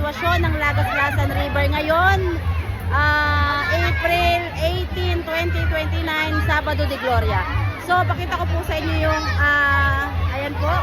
sitwasyon ng Lagas-Lasan River ngayon, April 18, 2029, Sabado de Gloria. So, pakita ko po sa inyo yung, ayan po.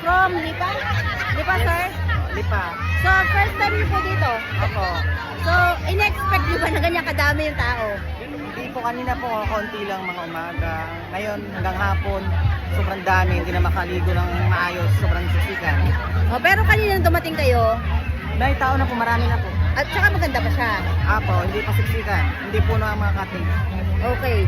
From Lipa? Lipa, sir? Lipa. So, first time niyo po dito? Opo. So, in-expect niyo ba na ganyan kadami yung tao? Hindi po, kanina po, konti lang mga umaga. Ngayon hanggang hapon, sobrang dami, hindi na makaligo ng maayos, sobrang siksikan. Oh, pero kanina nung dumating kayo, Dahil tao na po, marami na po. at saka maganda pa siya. Apo, hindi pa siksikan. Hindi po na ang mga cutting. Okay.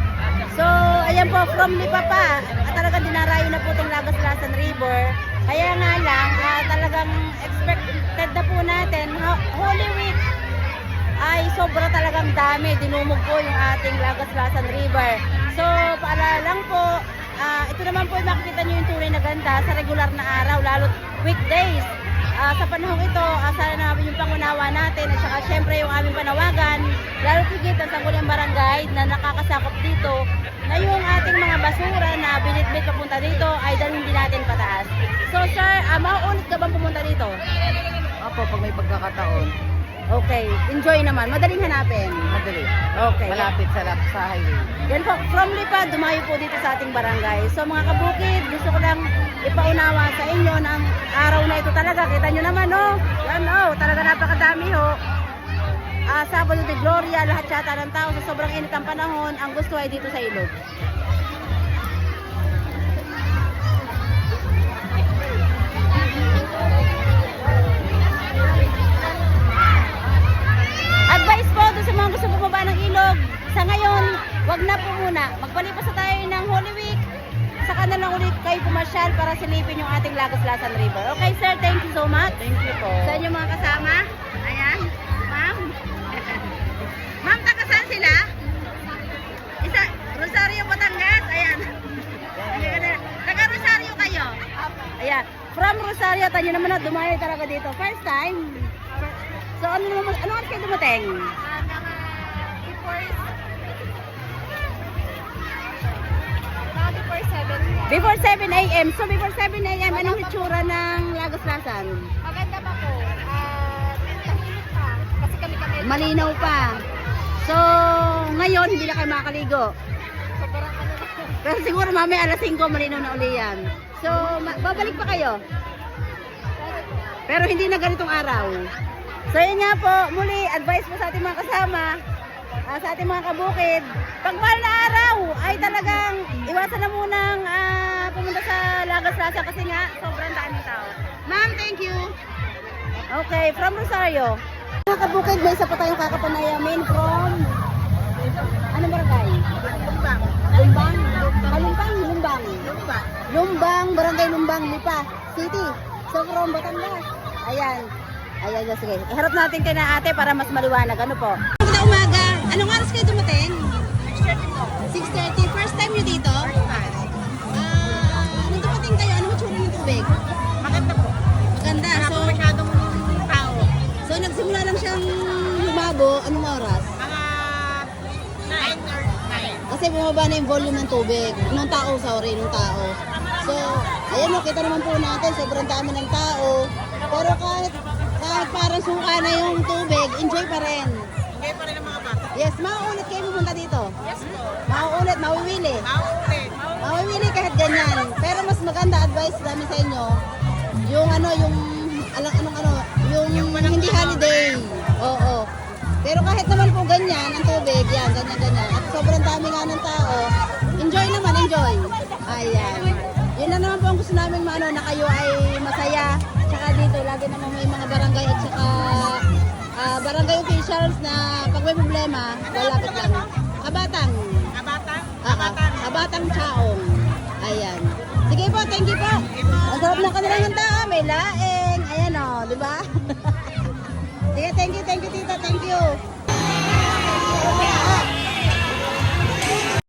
So, ayan po, from Lipa pa, talagang dinarayo na po itong Lagas-Lasan River. Kaya nga lang, talagang expected na po natin, Holy Week ay sobra talagang dami. Dinumog po yung ating Lagas-Lasan River. So, paalala lang po, ito naman po makikita nyo yung tunay na ganda sa regular na araw, lalo't weekdays. Sa panahong ito, sana namin yung pangunawa natin at saka syempre yung aming panawagan, lalo higit ang Sangguniang Barangay na nakakasakop dito na yung ating mga basura na binitbit papunta dito ay dalhin din natin pataas. So sir, mauulit ka bang pumunta dito? Opo, pag may pagkakataon, Okay, enjoy naman. Madaling hanapin. madali. Okay. Malapit sa highway. Yan po, from Lipa, dumayo po dito sa ating barangay. So mga kabukid, gusto ko lang ipaunawa sa inyo ng araw na ito talaga. Kita nyo naman, no? Yan, oh, talaga napakadami, ho. Sabado de Gloria, lahat yata ng tao. Sa sobrang init ang panahon, ang gusto ay dito sa ilog. Advice po doon sa mga gusto bumaba ng ilog. Sa ngayon, wag na po muna. Magpalipas na tayo ng Holy Week. Saka na lang ulit kayo pumasyal para silipin yung ating Lagas-Lasan River. Okay sir, thank you so much. Thank you po. Sa inyo mga kasama. Ayan, ma'am. Ma'am, taga saan sila? Isa, Rosario, Batangas. Ayan. Taga Rosario kayo? Ayan. From Rosario, tayo naman na dumayo talaga dito. First time. So ano oras kayo dumating? Before 7 a.m. So before 7 a.m. anong itsura ng Lagas-Lasan? Maganda pa po. Tahimik pa. Kasi kami. Malinaw pa. So ngayon hindi na kayo makakaligo. Sobrang ano na. Pero siguro mamaya alas 5 malinaw na uli yan. So babalik pa kayo. Pero hindi na ganitong araw. So yun nga po, muli advice po sa ating mga kasama, sa ating mga kabukid, pag mahal na araw ay talagang iwasan na munang pumunta sa Lagas-Lasan kasi nga sobrang daming tao. Ma'am, thank you. Okay, from Rosario. Mga kabukid, may isa pa tayong kakapanayamin from anong barangay? Lumbang. Lumbang? Lumbang? Lumbang. Lumbang, barangay Lumbang, Lipa City. So from Batangas. Ayan. Ayan, sige. Iharap natin kay na ate para mas maliwanag. Ano po? Magandang umaga. Anong oras kayo dumating? 6:30. First time nyo dito? Nung dumating kayo, ano matsura ng tubig? Maganda po. Maganda. Wala So, po masyadong tao. so nagsimula lang siyang lumabo. Anong oras? Mga 9 or 9. Kasi bumaba na yung volume ng tubig. Nung tao, sorry, nung tao. So, ayan o, kita naman po natin, sobrang dami ng tao. Pero kahit parang suka na yung tubig, enjoy pa rin. Hindi pa rin ang mga bata. Yes, mauulit kayo pumunta dito. Yes po. Mauulit, mawiwili. Mauulit. Mawiwili kahit ganyan. Pero mas maganda advice namin sa inyo, yung yung hindi holiday. Oo. Pero kahit naman po ganyan, ang tubig, yan, ganyan. At sobrang dami nga ng tao, enjoy naman, enjoy. Ayan. Yun na naman po ang gusto namin na kayo ay masaya. Tsaka dito, lagi naman may mga barangay at tsaka barangay officials na pag may problema, lalapit lang. Kabatang. Kabatang Chaong. Ayan. Sige po, thank you po. Ang sarap ng kanilang handa, may laing. Ayan o, di ba? Sige, thank you, tita, thank you.